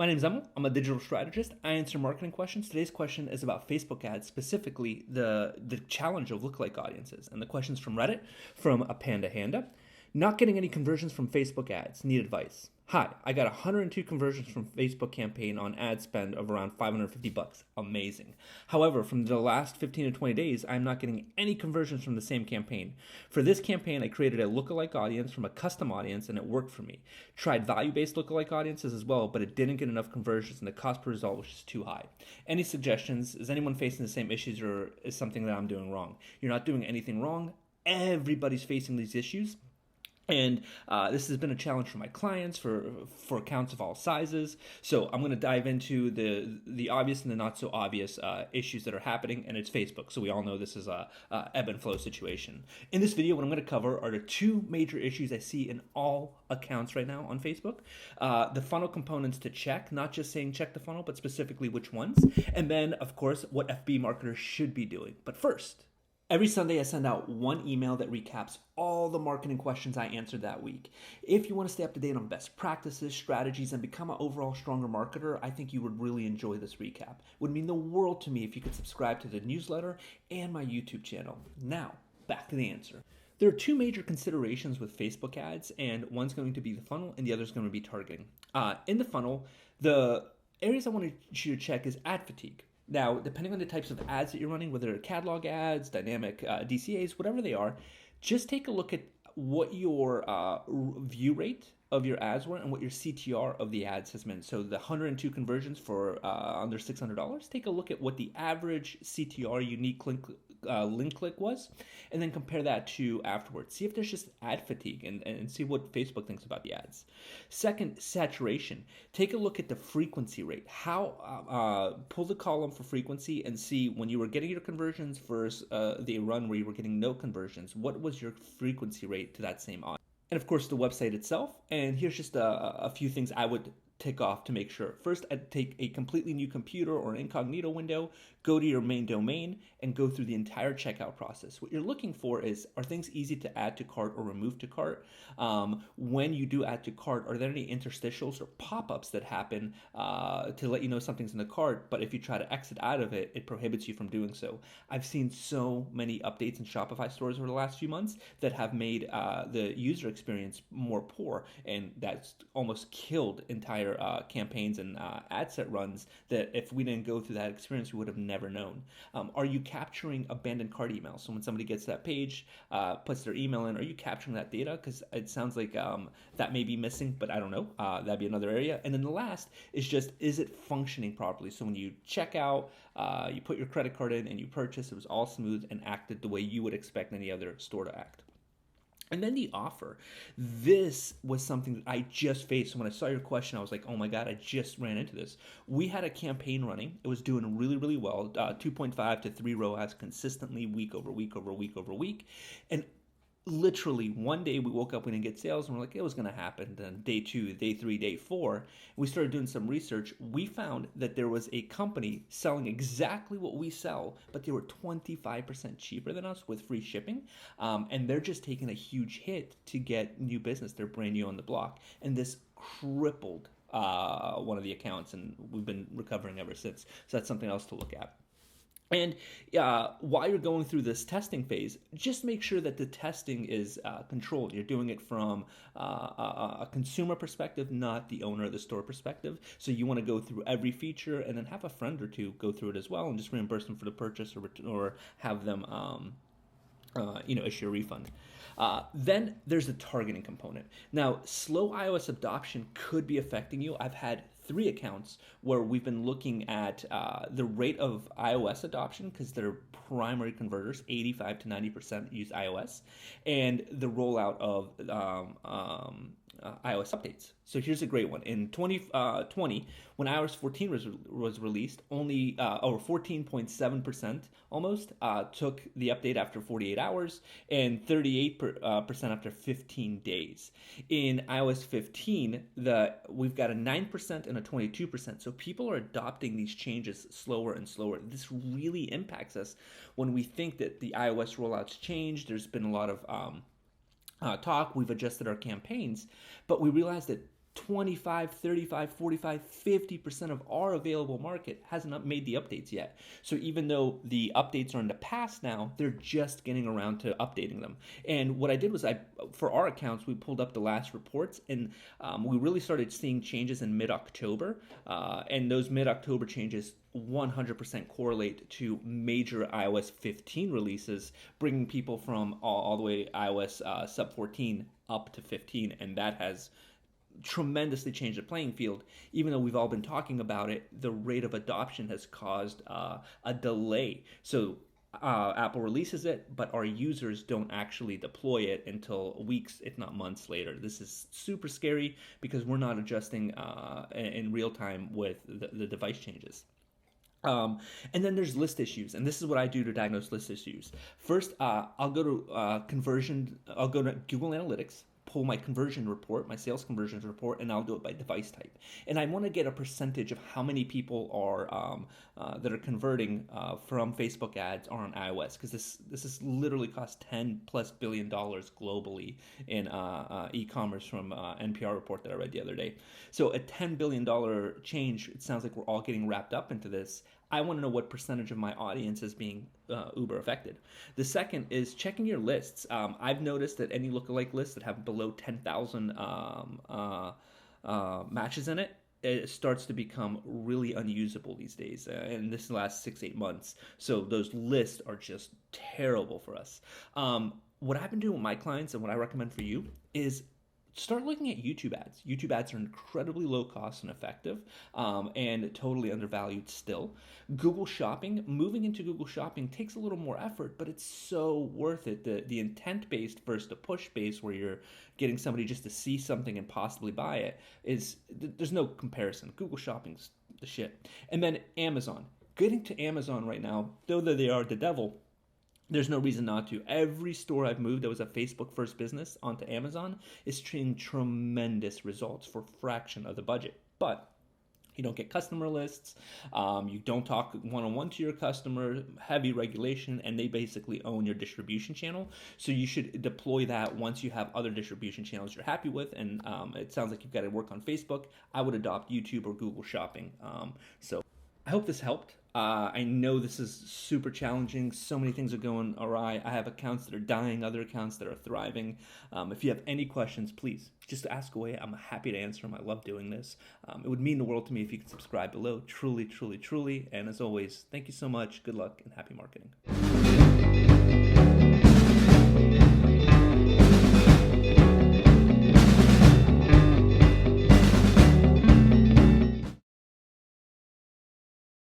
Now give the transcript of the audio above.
My name is Emil. I'm a digital strategist. I answer marketing questions. Today's question is about Facebook ads, specifically the challenge of lookalike audiences. And the question's from Reddit, from a Panda Handa. Not getting any conversions from Facebook ads. Need advice. Hi, I got 102 conversions from Facebook campaign on ad spend of around $550. Amazing. However, from the last 15 to 20 days, I'm not getting any conversions from the same campaign. For this campaign, I created a lookalike audience from a custom audience and it worked for me. Tried value-based lookalike audiences as well, but it didn't get enough conversions and the cost per result was just too high. Any suggestions? Is anyone facing the same issues or is something that I'm doing wrong? You're not doing anything wrong. Everybody's facing these issues. And this has been a challenge for my clients, for accounts of all sizes. So I'm going to dive into the obvious and the not so obvious issues that are happening, and it's Facebook. So we all know this is a ebb and flow situation. In this video, what I'm going to cover are the two major issues I see in all accounts right now on Facebook. The funnel components to check, not just saying check the funnel, but specifically which ones. And then, of course, what FB marketers should be doing. But first, every Sunday, I send out one email that recaps all the marketing questions I answered that week. If you want to stay up to date on best practices, strategies, and become an overall stronger marketer, I think you would really enjoy this recap. It would mean the world to me if you could subscribe to the newsletter and my YouTube channel. Now, back to the answer. There are two major considerations with Facebook ads, and one's going to be the funnel and the other is going to be targeting. In the funnel, the areas I want you to check is ad fatigue. Now, depending on the types of ads that you're running, whether they're catalog ads, dynamic DCAs, whatever they are, just take a look at what your view rate of your ads were and what your CTR of the ads has been. So the 102 conversions for under $600, take a look at what the average CTR unique link click was, and then compare that to afterwards. See if there's just ad fatigue and see what Facebook thinks about the ads. Second, saturation. Take a look at the frequency rate. Pull the column for frequency and see when you were getting your conversions versus the run where you were getting no conversions. What was your frequency rate to that same audience? And of course, the website itself. And here's just a few things I would tick off to make sure. First, I'd take a completely new computer or an incognito window, go to your main domain, and go through the entire checkout process. What you're looking for is, are things easy to add to cart or remove to cart? When you do add to cart, are there any interstitials or pop-ups that happen to let you know something's in the cart, but if you try to exit out of it, it prohibits you from doing so? I've seen so many updates in Shopify stores over the last few months that have made the user experience more poor, and that's almost killed entire campaigns and ad set runs that if we didn't go through that experience, we would have never known. Are you capturing abandoned cart emails? So when somebody gets to that page, puts their email in, are you capturing that data? Because it sounds like that may be missing, but I don't know. That'd be another area. And then the last is just, is it functioning properly? So when you check out, you put your credit card in and you purchase, it was all smooth and acted the way you would expect any other store to act. And then the offer. This was something that I just faced. So when I saw your question, I was like, oh my God, I just ran into this. We had a campaign running. It was doing really, really well, 2.5 to 3 ROAS consistently week over week over week over week. And literally one day we woke up, we didn't get sales, and we're like, it was going to happen. Then day 2, day 3, day 4, we started doing some research. We found that there was a company selling exactly what we sell, but they were 25% cheaper than us with free shipping. And they're just taking a huge hit to get new business. They're brand new on the block. And this crippled one of the accounts, and we've been recovering ever since. So that's something else to look at. And while you're going through this testing phase, just make sure that the testing is controlled. You're doing it from a consumer perspective, not the owner of the store perspective. So you want to go through every feature and then have a friend or two go through it as well and just reimburse them for the purchase or have them issue a refund. Then there's the targeting component. Now, slow iOS adoption could be affecting you. I've had 3 accounts where we've been looking at the rate of iOS adoption because they're primary converters, 85 to 90% use iOS, and the rollout of iOS updates. So here's a great one. In 2020, when iOS 14 was released, only over 14.7% almost took the update after 48 hours and 38% after 15 days. In iOS 15, we've got a 9% and a 22%. So people are adopting these changes slower and slower. This really impacts us when we think that the iOS rollouts changed. There's been a lot of talk. We've adjusted our campaigns, but we realized that 25, 35, 45, 50% of our available market hasn't made the updates yet. So even though the updates are in the past now, they're just getting around to updating them. And what I did was for our accounts, we pulled up the last reports, and we really started seeing changes in mid-October. And those mid-October changes 100% correlate to major iOS 15 releases, bringing people from all the way iOS sub 14 up to 15. And that has tremendously changed the playing field. Even though we've all been talking about it, the rate of adoption has caused a delay. So Apple releases it, but our users don't actually deploy it until weeks, if not months later. This is super scary because we're not adjusting in real time with the device changes. And then there's list issues, and this is what I do to diagnose list issues. First, I'll go to conversion. I'll go to Google Analytics, pull my conversion report, my sales conversions report, and I'll do it by device type. And I want to get a percentage of how many people are that are converting from Facebook ads are on iOS, because this is literally cost $10+ billion globally in e-commerce from NPR report that I read the other day. So a $10 billion change. It sounds like we're all getting wrapped up into this. I want to know what percentage of my audience is being uber affected. The second is checking your lists. I've noticed that any lookalike lists that have below 10,000 matches in it, it starts to become really unusable these days in this last 6-8 months. So those lists are just terrible for us. What I've been doing with my clients and what I recommend for you is start looking at YouTube ads. YouTube ads are incredibly low cost and effective, and totally undervalued still. Google Shopping, moving into Google Shopping takes a little more effort, but it's so worth it. The intent-based versus the push-based, where you're getting somebody just to see something and possibly buy it, there's no comparison. Google Shopping's the shit. And then Amazon. Getting to Amazon right now, though they are the devil, there's no reason not to. Every store I've moved that was a Facebook first business onto Amazon is seeing tremendous results for a fraction of the budget. But you don't get customer lists. You don't talk one-on-one to your customer, heavy regulation, and they basically own your distribution channel. So you should deploy that once you have other distribution channels you're happy with. And it sounds like you've got to work on Facebook. I would adopt YouTube or Google Shopping. So I hope this helped. I know this is super challenging. So many things are going awry. I have accounts that are dying, other accounts that are thriving. If you have any questions, please just ask away. I'm happy to answer them. I love doing this. It would mean the world to me if you could subscribe below. Truly, truly, truly. And as always, thank you so much. Good luck and happy marketing.